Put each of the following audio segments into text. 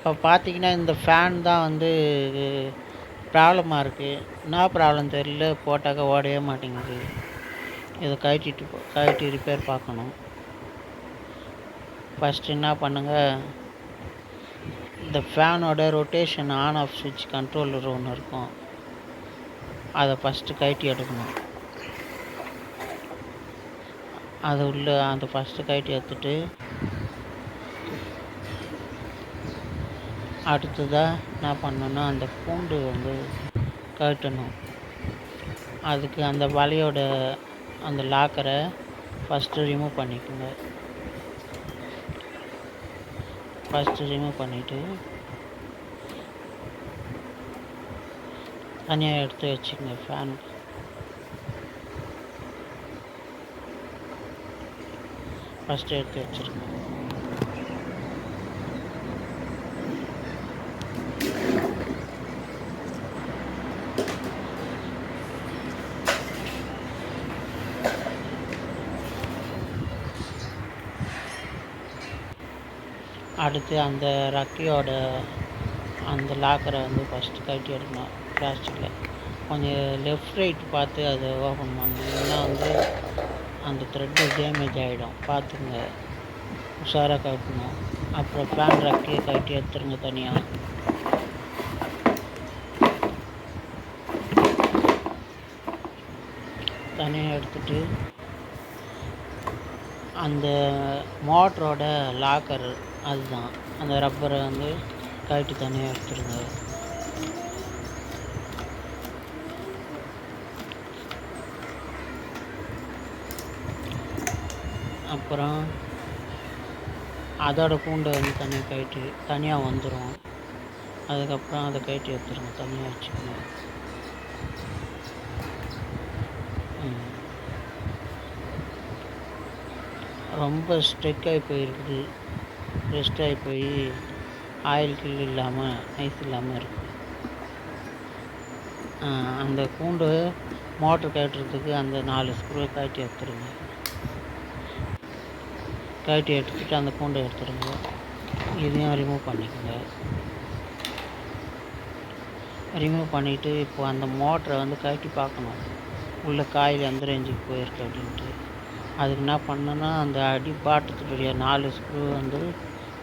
இப்போ பார்த்தீங்கன்னா இந்த ஃபேன் தான் வந்து ப்ராப்ளமாக இருக்குது. என்ன ப்ராப்ளம் தெரியல, போட்டாக்கா ஓடவே மாட்டேங்குது. இதை கழட்டி ரிப்பேர் பார்க்கணும். ஃபஸ்ட்டு என்ன பண்ணுங்கள், இந்த ஃபேனோட ரொட்டேஷன் ஆன் ஆஃப் சுவிட்ச் கண்ட்ரோலர் ஒன்று இருக்கும், அதை ஃபஸ்ட்டு கழட்டி எடுக்கணும். அது உள்ள அந்த ஃபஸ்ட்டு கழட்டி எடுத்துட்டு அடுத்ததாக என்ன பண்ணணுன்னா அந்த பூண்டு வந்து கழட்டணும். அதுக்கு அந்த வலையோட அந்த லாக்கரை ஃபஸ்ட்டு ரிமூவ் பண்ணிக்கோங்க. ஃபஸ்ட்டு ரிமூவ் பண்ணிவிட்டு தனியாக எடுத்து வச்சுக்கோங்க. ஃபேன் ஃபஸ்ட்டு எடுத்து வச்சுருங்க. அடுத்து அந்த ரக்கையோட அந்த லாக்கரை வந்து ஃபஸ்ட்டு கழட்டி எடுக்கணும். பிளாஸ்டிக்கில் கொஞ்சம் லெஃப்ட் ரைட் பார்த்து அதை ஓப்பன் பண்ணணும். இல்லைன்னா வந்து அந்த த்ரெட்டு டேமேஜ் ஆகிடும், பார்த்துங்க. உஷாராக கழட்டணும். அப்புறம் ஃபேன் ரக்கையை கழட்டி எடுத்துருங்க தனியாக. தனியாக எடுத்துட்டு அந்த மோட்டரோட லாக்கர் அதுதான், அந்த ரப்பரை வந்து கழட்டி தனியாக எடுத்துருங்க. அப்புறம் அதோட பூண்டை வந்து தனியாக வந்துடும். அதுக்கப்புறம் அதை கழட்டி எடுத்துருங்க, தனியாக வச்சுக்கணும். ரொம்ப ஸ்ட்ரெக் ஆகி போயிருக்குது, ரெஸ்ட் ஆகி போய் ஆயில் கில் இல்லாமல் ஐஸ் இல்லாமல் இருக்குது. அந்த பூண்டு மோட்ரு கட்டுறதுக்கு அந்த 4 ஸ்க்ரூவை கழட்டி எடுத்துருங்க. கழட்டி எடுத்துகிட்டு அந்த பூண்டை எடுத்துடுங்க. இதையும் ரிமூவ் பண்ணிக்கோங்க. ரிமூவ் பண்ணிவிட்டு இப்போ அந்த மோட்டரை வந்து கழட்டி பார்க்கணும், உள்ள காயில் எந்த ரேஞ்சுக்கு போயிருக்கு அப்படின்ட்டு. அதுக்கு என்ன பண்ணணுன்னா அந்த அடி பாட்டத்துடைய 4 ஸ்க்ரூ வந்து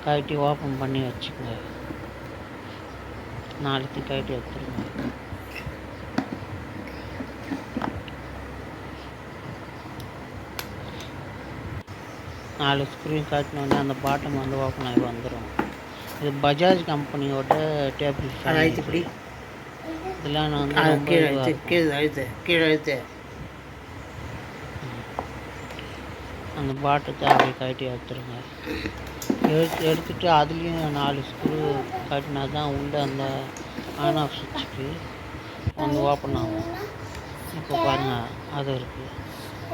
கழட்டி ஓப்பன் பண்ணி வச்சுக்கோங்க. 4த்தையும் கழட்டி எடுத்துருங்க. நாலு ஸ்க்ரூயும் கழட்டினோடனே அந்த பாட்டம் வந்து ஓப்பன் ஆகி வந்துடும். இது பஜாஜ் கம்பெனியோட டேபிள் ஃபேன். இப்படி இதெல்லாம் நான் வந்து கீழே அழுத்து அந்த பாட்டத்தை அப்படியே கழட்டி எடுத்துருங்க. எடுத்துட்டு அதுலேயும் 4 ஸ்க்ரூ கட்டினா தான் உள்ள அந்த ஆன் ஆஃப் சுவிட்சுக்கு வந்து ஓப்பன் ஆகும். இப்போ பாருங்கள், அது இருக்குது.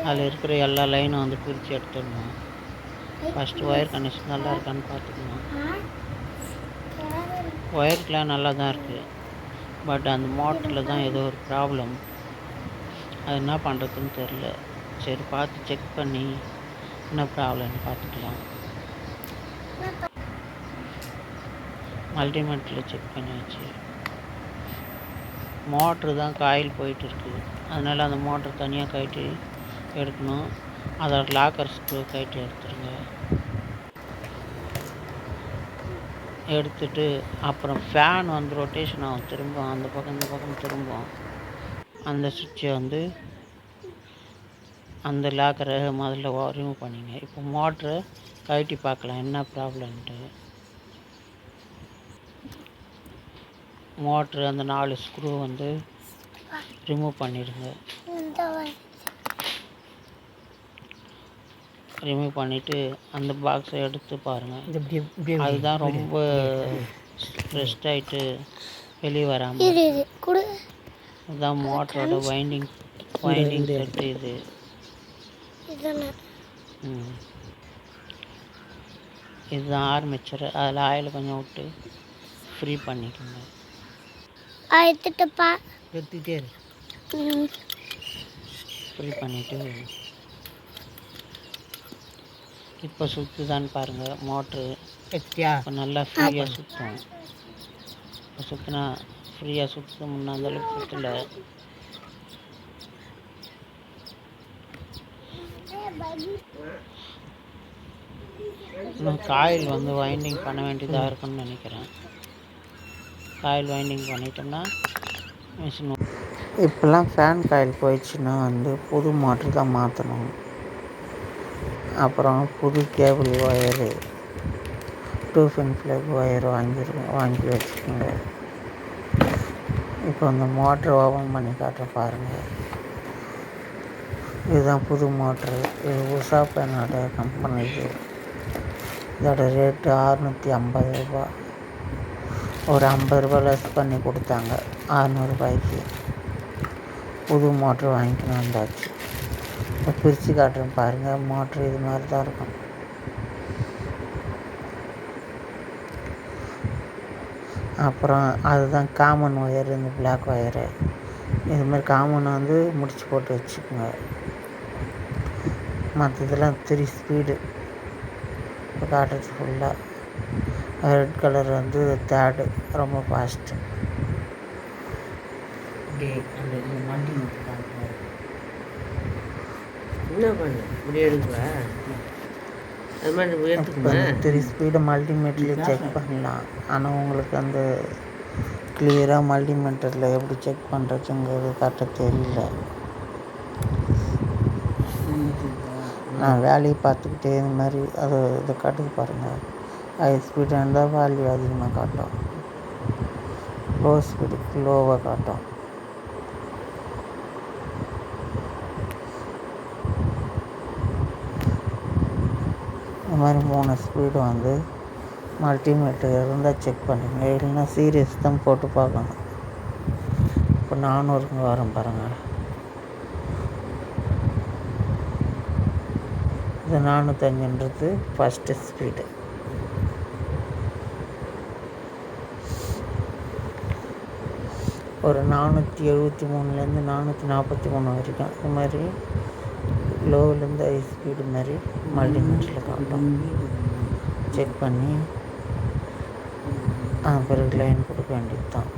அதில் இருக்கிற எல்லா லைனும் வந்து பிரித்து எடுத்துடணும். ஃபஸ்ட்டு ஒயர் கனெக்ஷன் நல்லா இருக்கான்னு பார்த்துக்கணும். ஒயருக்கெலாம் நல்லா தான் இருக்குது, பட் அந்த மோட்டரில் தான் ஏதோ ஒரு ப்ராப்ளம். அது என்ன பண்ணுறதுன்னு தெரில. சரி, பார்த்து செக் பண்ணி என்ன ப்ராப்ளம்னு பார்த்துக்கலாம். மல்டிமீட்டரில் செக் பண்ணியாச்சு. மோட்ரு தான் காயில் போயிட்டு இருக்குது, அதனால் அந்த மோட்ரு தனியாக கழட்டி எடுக்கணும். அதோட லாக்கர் ஸ்க்ரூ கழட்டி எடுத்துருங்க. எடுத்துட்டு அப்புறம் ஃபேன் வந்து ரொட்டேஷன் ஆகும், திரும்ப அந்த பக்கம் இந்த பக்கம் திரும்பும். அந்த சுவிட்சை வந்து அந்த லாக்கரை முதல்ல ரிமூவ் பண்ணிங்க. இப்போ மோட்ரை கழட்டி பார்க்கலாம் என்ன ப்ராப்ளம்ன்ட்டு. மோட்ரு அந்த 4 ஸ்க்ரூ வந்து ரிமூவ் பண்ணிடுங்க. ரிமூவ் பண்ணிவிட்டு அந்த பாக்ஸை எடுத்து பாருங்கள். அதுதான் ரொம்ப ஸ்ட்ரெஸ்ட் ஆகிட்டு வெளியே வராமல். இதுதான் மோட்டரோட வைண்டிங் செட்டு. இது இதுதான் ஆர்மேச்சர். அதில் ஆயில் கொஞ்சம் விட்டு ஃப்ரீ பண்ணிக்கோங்க. ஃப்ரீ பண்ணிவிட்டு இப்போ சுற்றுதான்னு பாருங்கள் மோட்ரு. இப்போ நல்லா ஃப்ரீயாக சுற்றும். இப்போ சுற்றினா ஃப்ரீயாக சுற்று, முன்ன அந்தளவுக்கு சுற்றல. இன்னும் காயில் வந்து வைண்டிங் பண்ண வேண்டியதாக இருக்குன்னு நினைக்கிறேன். காயில் வைண்டிங் பண்ணிட்டோம்னா மிஷின். இப்போல்லாம் ஃபேன் காயில் போயிடுச்சுன்னா வந்து புது மோட்ரு தான் மாற்றணும். அப்புறம் புது கேபிள் ஒயரு, 2 பின் ப்ளக் ஒயர் வாங்கி வச்சுக்கோங்க. இப்போ அந்த மோட்ரு ஓப்பன் பண்ணி காட்டுற பாருங்கள். இதுதான் புது மோட்ரு. இது உஷா பேனோட கம்பெனி. இதோட ரேட்டு 650 ரூபா. ஒரு 50 ரூபா லெஸ் பண்ணி கொடுத்தாங்க. 600 ரூபாய்க்கு புது மோட்ரு வாங்கிக்கணும் வந்தாச்சு. இப்போ பிரித்து காட்டுறேன் பாருங்கள். மோட்ரு இது மாதிரி தான் இருக்கும். அப்புறம் அதுதான் காமன் ஒயர், இந்த பிளாக் ஒயரு. இதுமாதிரி காமன் வந்து முடிச்சு போட்டு வச்சுக்கோங்க. மற்றதெல்லாம் 3 ஸ்பீடு. இப்போ காட்டுறது ஃபுல்லாக ரெட் கலர் வந்து 3rd, ரொம்ப ஃபாஸ்ட்டு. என்ன பண்ணு இப்படி எடுக்குவேன். அது மாதிரி இப்போ 3 ஸ்பீடு மல்டிமீட்டரில் செக் பண்ணலாம். ஆனால் உங்களுக்கு அந்த கிளியராக மல்டிமீட்டரில் எப்படி செக் பண்ணுறதுங்கிறது கரெக்டாக தெரியல. நான் வேலையை பார்த்துக்கிட்டே இந்த மாதிரி இதை காட்டுது பாருங்கள். ஹை ஸ்பீடாக இருந்தால் வேல்யூ அதிகமாக காட்டும், லோ ஸ்பீடுக்கு லோவாக காட்டும். இந்த மாதிரி 3 ஸ்பீடு வந்து மல்டிமீட்டர் இருந்தால் செக் பண்ணுங்க. இல்லைன்னா சீரியஸ் தான் போட்டு பார்க்கணும். இப்போ 400க்கு வரும் பாருங்கள். இது 405ன்றது ஃபஸ்ட்டு ஸ்பீடு. ஒரு 473லேருந்து 443 வரைக்கும் இது மாதிரி லோவிலேருந்து ஹை ஸ்பீடு மாதிரி மல்டிமீட்டரில் காட்டும். செக் பண்ணி பிறகு லைன் கொடுக்க வேண்டியது தான்.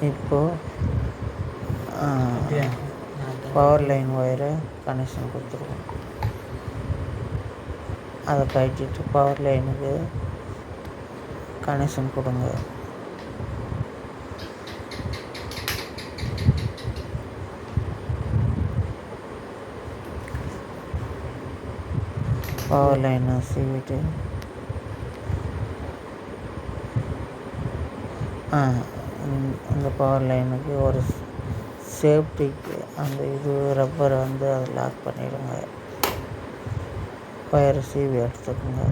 இப்போது பவர் லைன் ஒயரை கனெக்ஷன் கொடுத்துருவோம். அதை கட்டிட்டு பவர் லைனுக்கு கனெக்ஷன் கொடுங்க. பவர் லைனை சீவிட்டு அந்த பவர் லைனுக்கு ஒரு சேஃப்டிக்கு அந்த ரப்பரை வந்து அதை லாக் பண்ணிடுங்க. ஒயரை சீவி எடுத்துக்கோங்க.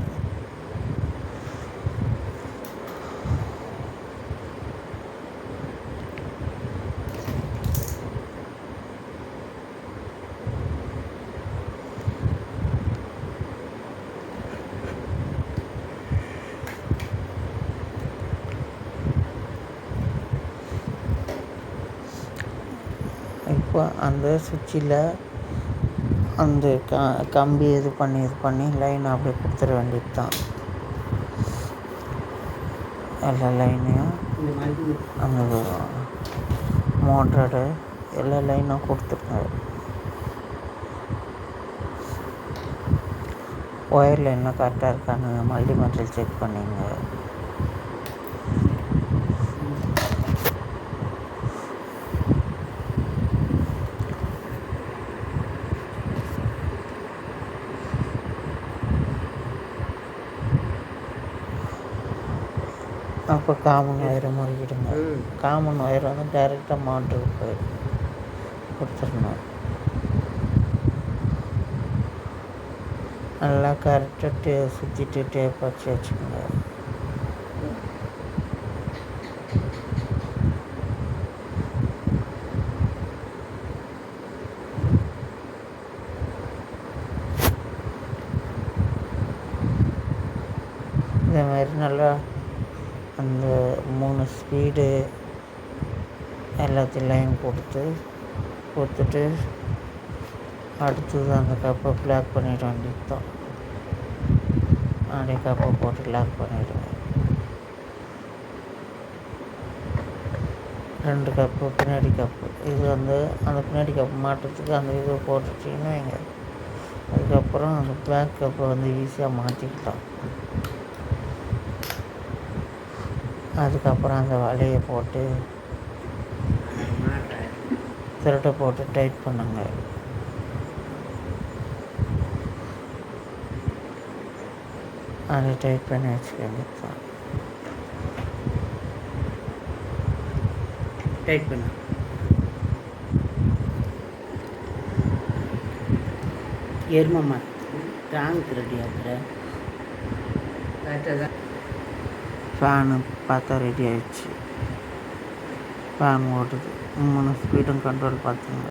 இப்போ அந்த சுவிட்சில் அந்த கம்பி இது பண்ணி லைன் அப்படியே கொடுத்துட வேண்டியது தான். எல்லா லைனையும் அந்த மோட்டரோட எல்லா லைனும் கொடுத்துருங்க. ஒயர் லைன்லாம் கரெக்டாக இருக்கான்னு மல்டிமீட்டரில் செக் பண்ணிங்க. அப்போ காமன் ஒயரை முறுக்கிடுங்க. காமன் ஒயர் வந்து டைரெக்டாக மோட்டருக்கு போய் கொடுத்துடணும். நல்லா கரெக்டாக சுற்றிட்டு டேப் வச்சுக்கோங்க. இதே மாதிரி நல்லா அந்த 3 ஸ்பீடு எல்லாத்தையும் லைன் கொடுத்துட்டு அடுத்தது அந்த கப்பை ப்ளாக் பண்ணிட வேண்டியது தான். அப்படியே கப்பை போட்டு லாக் பண்ணிவிடுவேன். 2 கப்பு பின்னாடி கப்பு இது அந்த பின்னாடி கப்பு மாட்டுறதுக்கு அந்த இதை போட்டுட்டிங்கன்னா வைங்க, அதுக்கப்புறம் அந்த பேக் கப்பை ஈஸியாக மாட்டிக்கலாம். அதுக்கப்புறம் அந்த வலையை போட்டு திருட்டை போட்டு டைட் பண்ணுங்க. அதை டைட் பண்ணி வச்சுக்க வேண்டியது தான். டைட் பண்ணு. எருமம்மா டேங்க் ரெடி ஆகுற ஃபேனு பார்த்தா ரெடி ஆகிடுச்சு. ஃபேன் ஓடுது. 3 ஸ்பீடும் கண்ட்ரோல் பார்த்துங்க.